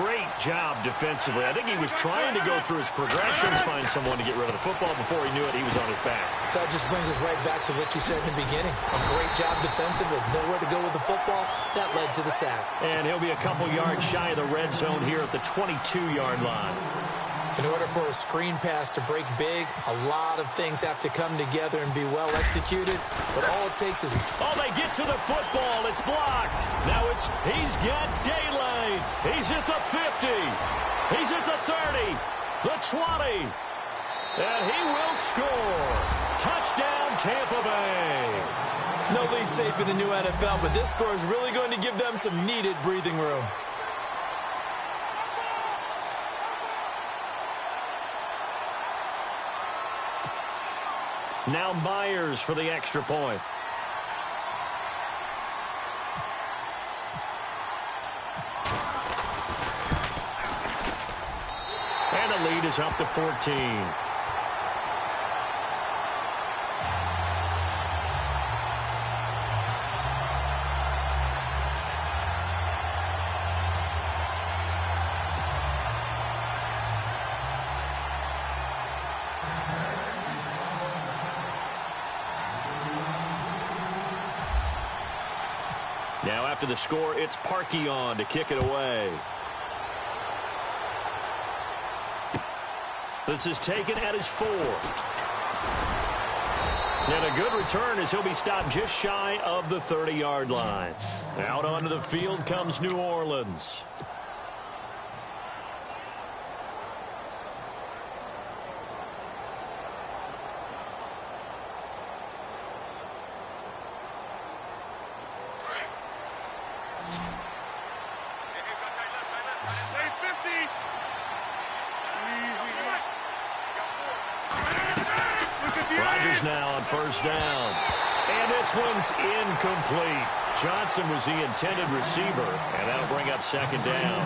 Great job defensively. I think he was trying to go through his progressions, find someone to get rid of the football. Before he knew it, he was on his back. So that just brings us right back to what you said in the beginning. A great job defensively. Nowhere to go with the football. That led to the sack. And he'll be a couple yards shy of the red zone here at the 22-yard line. In order for a screen pass to break big, a lot of things have to come together and be well executed. But all it takes is... Oh, they get to the football. It's blocked. Now he's got daylight. He's at the 50. He's at the 30. The 20. And he will score. Touchdown, Tampa Bay. No lead safe in the new NFL, but this score is really going to give them some needed breathing room. Now Myers for the extra point. And the lead is up to 14. Now after the score, it's Parkey on to kick it away. This is taken at his 4. And a good return as he'll be stopped just shy of the 30-yard line. Out onto the field comes New Orleans. Rodgers now on first down. And this one's incomplete. Johnson was the intended receiver, and that'll bring up second down.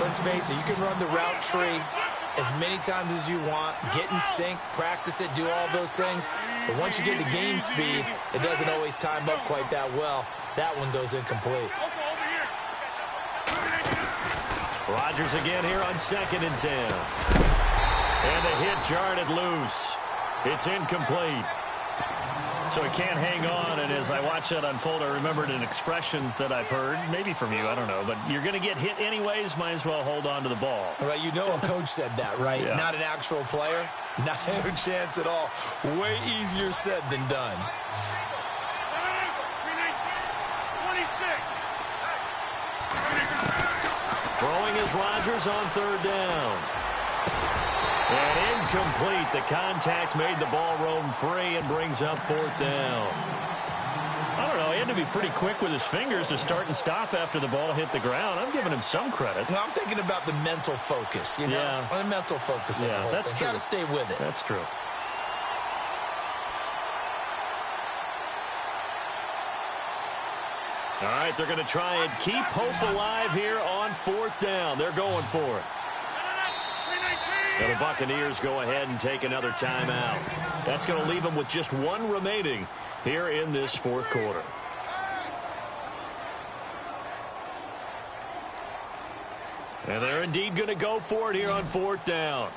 Let's face it, you can run the route tree as many times as you want, get in sync, practice it, do all those things. But once you get to game speed, it doesn't always time up quite that well. That one goes incomplete. Rodgers again here on 2nd and 10. And the hit jarred it loose. It's incomplete. So he can't hang on, and as I watch that unfold, I remembered an expression that I've heard, maybe from you, I don't know, but you're going to get hit anyways, might as well hold on to the ball. Right, you know a coach said that, right? Yeah. Not an actual player. Not a chance at all. Way easier said than done. Throwing is Rodgers on 3rd down. And incomplete. The contact made the ball roam free and brings up 4th down. I don't know. He had to be pretty quick with his fingers to start and stop after the ball hit the ground. I'm giving him some credit. No, I'm thinking about the mental focus, you know? Yeah. The mental focus. Yeah, that's true. Got to stay with it. That's true. All right, they're going to try and keep hope alive here on 4th down. They're going for it. And the Buccaneers go ahead and take another timeout. That's going to leave them with just 1 remaining here in this 4th quarter. And they're indeed going to go for it here on 4th down.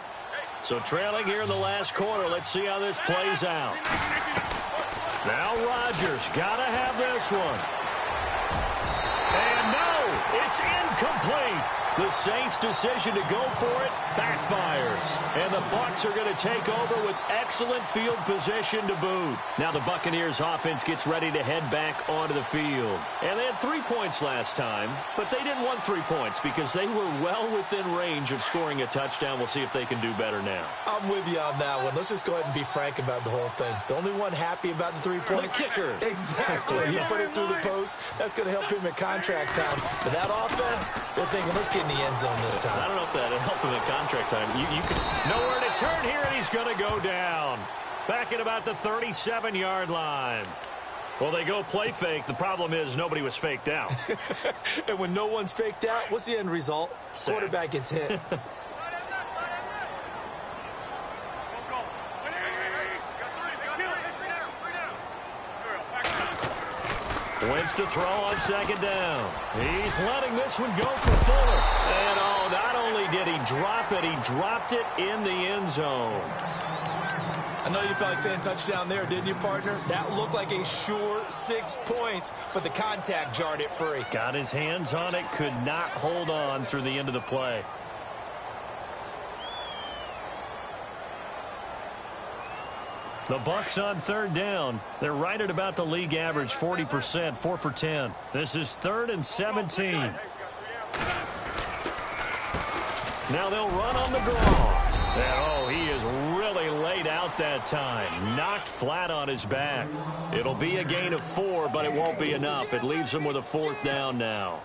So trailing here in the last quarter, let's see how this plays out. Now Rodgers got to have this one. And no, it's incomplete. The Saints' decision to go for it backfires. And the Bucs are going to take over with excellent field position to boot. Now the Buccaneers offense gets ready to head back onto the field. And they had 3 points last time, but they didn't want 3 points because they were well within range of scoring a touchdown. We'll see if they can do better now. I'm with you on that one. Let's just go ahead and be frank about the whole thing. The only one happy about the 3-point. The kicker. Exactly. He put it through the post. That's going to help him at contract time. But that offense, they're thinking, let's get in the end zone this time. I don't know if that'll help him at contract time. You can nowhere to turn here, and he's going to go down. Back at about the 37-yard line. Well, they go play fake. The problem is nobody was faked out. And when no one's faked out, what's the end result? Sack. Quarterback gets hit. Wentz to throw on second down. He's letting this one go for Fuller. And, oh, not only did he drop it, he dropped it in the end zone. I know you felt like saying touchdown there, didn't you, partner? That looked like a sure 6 points, but the contact jarred it free. Got his hands on it, could not hold on through the end of the play. The Bucs on third down. They're right at about the league average, 40%, 4 for 10. This is 3rd and 17. Now they'll run on the draw. And, oh, he is really laid out that time. Knocked flat on his back. It'll be a gain of 4, but it won't be enough. It leaves him with a 4th down now.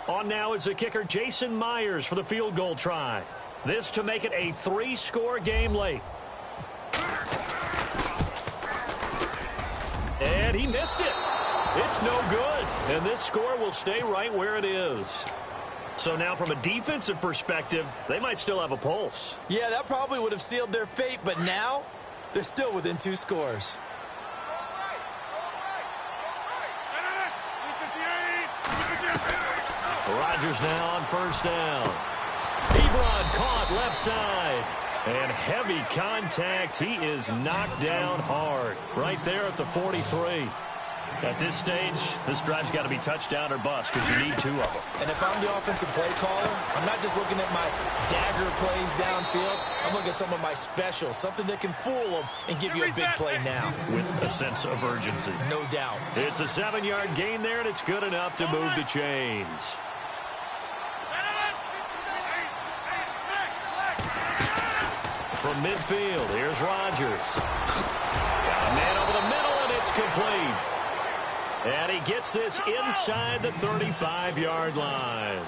On now is the kicker, Jason Myers, for the field goal try. This to make it a 3-score game late. And he missed it. It's no good. And this score will stay right where it is. So now from a defensive perspective, they might still have a pulse. Yeah, that probably would have sealed their fate, but now they're still within 2 scores. Rodgers now on first down. Ebron caught left side. And heavy contact. He is knocked down hard right there at the 43. At this stage, this drive's got to be touchdown or bust because you need 2 of them. And if I'm the offensive play caller, I'm not just looking at my dagger plays downfield. I'm looking at some of my specials, something that can fool them and give you a big play now. With a sense of urgency. No doubt. It's a 7-yard gain there, and it's good enough to move the chains. From midfield, here's Rodgers. Got a man over the middle, and it's complete. And he gets this inside the 35-yard line.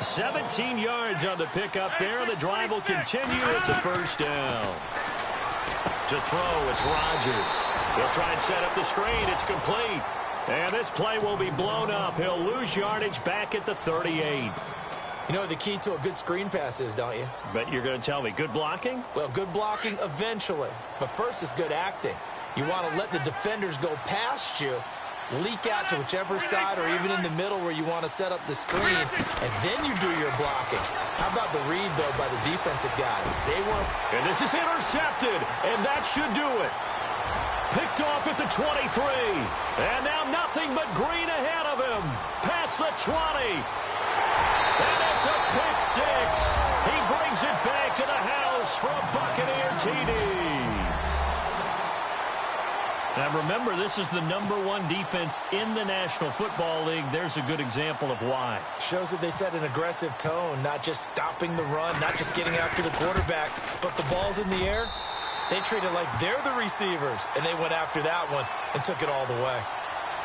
17 yards on the pickup there. The drive will continue. It's a first down. To throw, it's Rodgers. He'll try and set up the screen. It's complete. And this play will be blown up. He'll lose yardage back at the 38. You know what the key to a good screen pass is, don't you? But you're going to tell me, good blocking? Well, good blocking eventually. But first is good acting. You want to let the defenders go past you, leak out to whichever side or even in the middle where you want to set up the screen, and then you do your blocking. How about the read, though, by the defensive guys? They were... And this is intercepted, and that should do it. Picked off at the 23. And now nothing but green ahead of him. Past the 20. And it's a pick 6. He brings it back to the house for a Buccaneer TD. Now remember, this is the #1 defense in the National Football League. There's a good example of why. Shows that they set an aggressive tone, not just stopping the run, not just getting after the quarterback, but the ball's in the air. They treat it like they're the receivers, and they went after that one and took it all the way.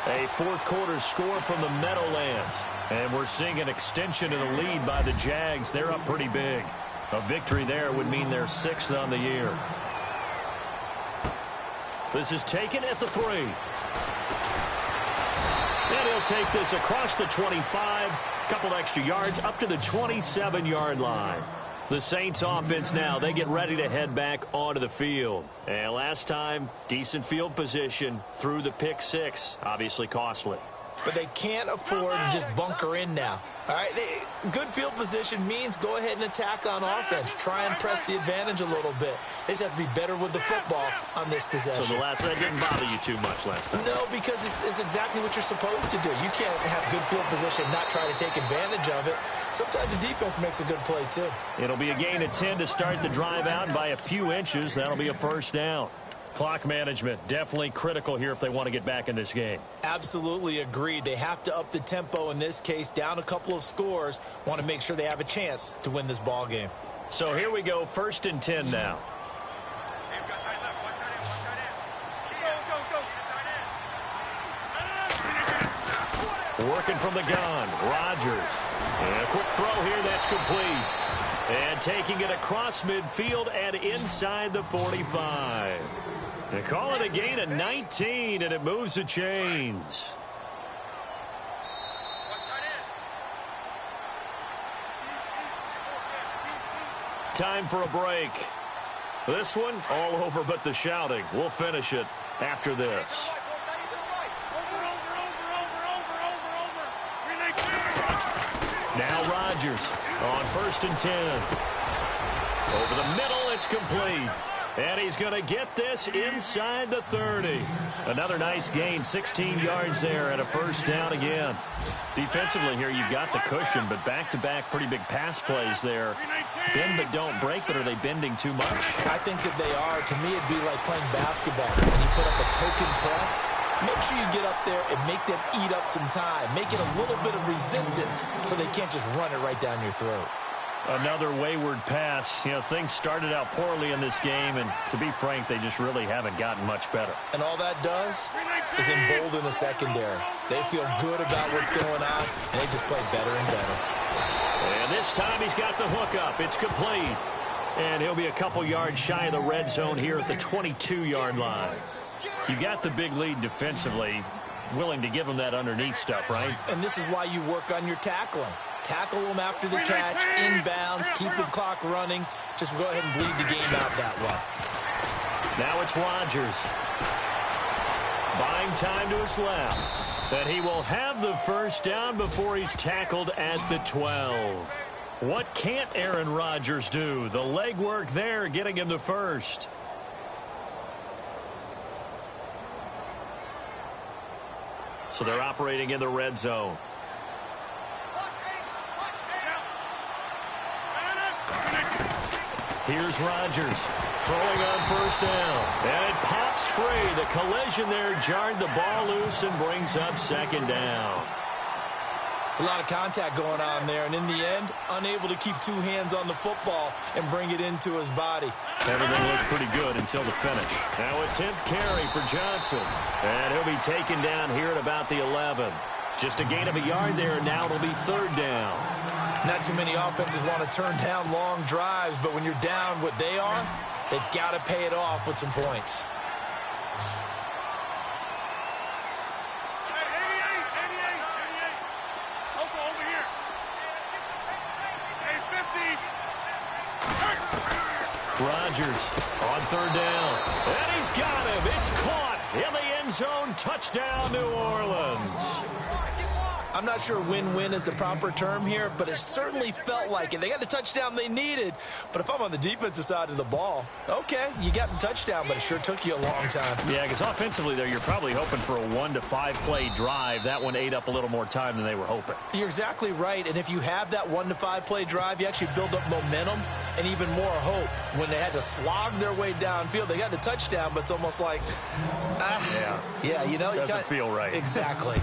A fourth-quarter score from the Meadowlands. And we're seeing an extension of the lead by the Jags. They're up pretty big. A victory there would mean they're 6th on the year. This is taken at the 3. And he'll take this across the 25. Couple extra yards up to the 27-yard line. The Saints offense now, they get ready to head back onto the field. And last time, decent field position through the pick 6. Obviously costly. But they can't afford to just bunker in now. All right, good field position means go ahead and attack on offense. Try and press the advantage a little bit. They just have to be better with the football on this possession. So that didn't bother you too much last time? No, because it's exactly what you're supposed to do. You can't have good field position and not try to take advantage of it. Sometimes the defense makes a good play, too. It'll be a gain of 10 to start the drive out by a few inches. That'll be a first down. Clock management, definitely critical here if they want to get back in this game. Absolutely agreed. They have to up the tempo in this case, down a couple of scores. Want to make sure they have a chance to win this ball game. So here we go, 1st and 10 now. Working from the gun, Rodgers. And a quick throw here, that's complete. And taking it across midfield and inside the 45. They call it a gain of 19, and it moves the chains. Time for a break. This one, all over but the shouting. We'll finish it after this. Now Rodgers on 1st and 10. Over the middle, it's complete. And he's going to get this inside the 30. Another nice gain, 16 yards there, and a first down again. Defensively here, you've got the cushion, but back-to-back pretty big pass plays there. Bend but don't break, but are they bending too much? I think that they are. To me, it'd be like playing basketball. When you put up a token press, make sure you get up there and make them eat up some time. Make it a little bit of resistance so they can't just run it right down your throat. Another wayward pass. You know, things started out poorly in this game, and to be frank, they just really haven't gotten much better. And all that does is embolden the secondary. They feel good about what's going on, and they just play better and better. And this time he's got the hook up. It's complete. And he'll be a couple yards shy of the red zone here at the 22-yard line. You got the big lead defensively, willing to give him that underneath stuff, right? And this is why you work on your tackling. Tackle them after the catch, inbounds, keep the clock running. Just go ahead and bleed the game out that way. Now it's Rodgers. Buying time to his left. That he will have the first down before he's tackled at the 12. What can't Aaron Rodgers do? The legwork there getting him the first. So they're operating in the red zone. Here's Rodgers throwing on first down. And it pops free. The collision there jarred the ball loose and brings up second down. It's a lot of contact going on there. And in the end, unable to keep two hands on the football and bring it into his body. Everything looked pretty good until the finish. Now a 10th carry for Johnson. And he'll be taken down here at about the 11. Just a gain of a yard there. Now it'll be third down. Not too many offenses want to turn down long drives, but when you're down what they are, they've got to pay it off with some points. Rodgers on third down. And he's got him. It's caught in the end zone. Touchdown, New Orleans. I'm not sure win-win is the proper term here, but it certainly felt like it. They got the touchdown they needed, but if I'm on the defensive side of the ball, okay, you got the touchdown, but it sure took you a long time. Yeah, because offensively there, you're probably hoping for a 1 to 5 play drive. That one ate up a little more time than they were hoping. You're exactly right, and if you have that 1 to 5 play drive, you actually build up momentum and even more hope. When they had to slog their way downfield, they got the touchdown, but it's almost like, yeah, you know, doesn't feel right. Exactly.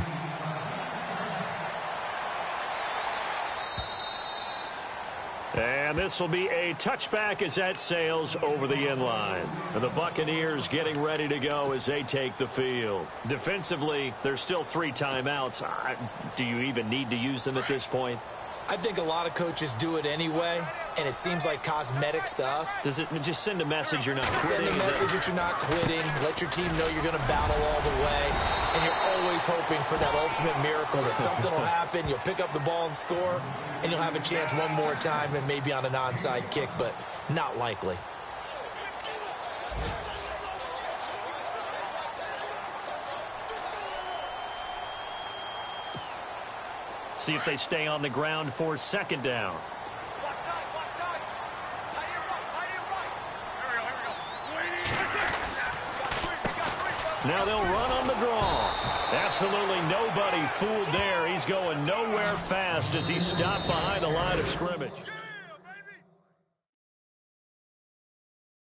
And this will be a touchback as that sails over the end line. And the Buccaneers getting ready to go as they take the field. Defensively, there's still 3 timeouts. Do you even need to use them at this point? I think a lot of coaches do it anyway, and it seems like cosmetics to us. Does it just send a message you're not quitting? Send a message that you're not quitting. Let your team know you're going to battle all the way. And you're always hoping for that ultimate miracle that something will happen. You'll pick up the ball and score, and you'll have a chance one more time and maybe on an onside kick, but not likely. See if they stay on the ground for second down. Now they'll run on the draw. Absolutely nobody fooled there. He's going nowhere fast as he stopped behind the line of scrimmage.